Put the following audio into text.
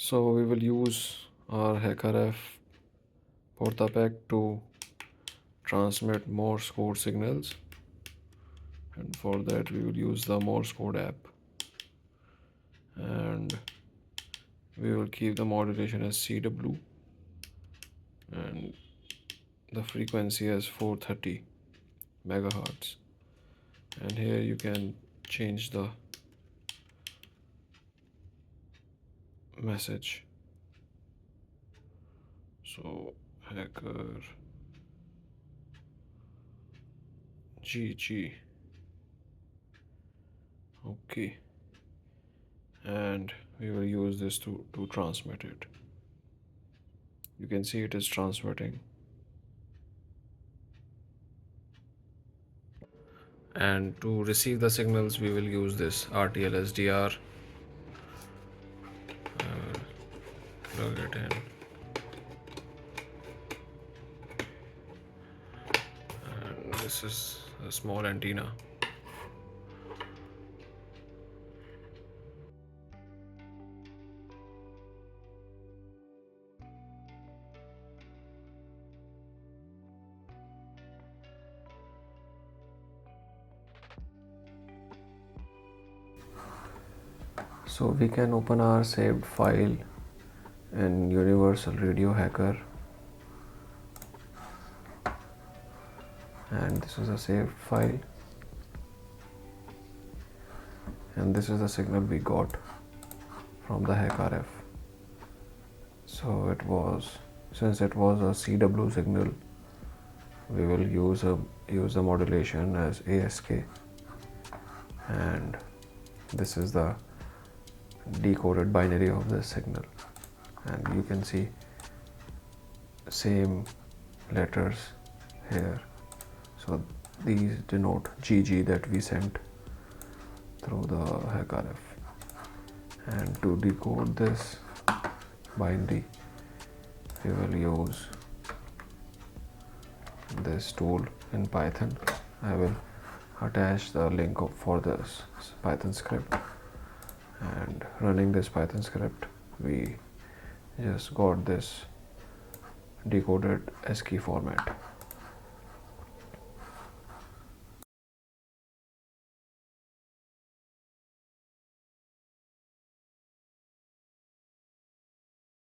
So we will use our HackRF pack to transmit Morse code signals, and for that we will use the Morse code app, and we will keep the modulation as CW and the frequency as 430 megahertz. And here you can change the message. So hacker GG. Okay, and we will use this to transmit it. You can see it is transmitting, and to receive the signals we will use this RTL SDR. Plug it in, and this is a small antenna. So we can open our saved file in Universal Radio Hacker, and this is a saved file, and this is the signal we got from the HackRF. So since it was a CW signal, we will use the modulation as ASK, and this is the decoded binary of this signal, and you can see same letters here. So these denote GG that we sent through the HackRF. And to decode this binary we will use this tool in Python. I will attach the link for this Python script, and running this Python script we just got this decoded ASCII format.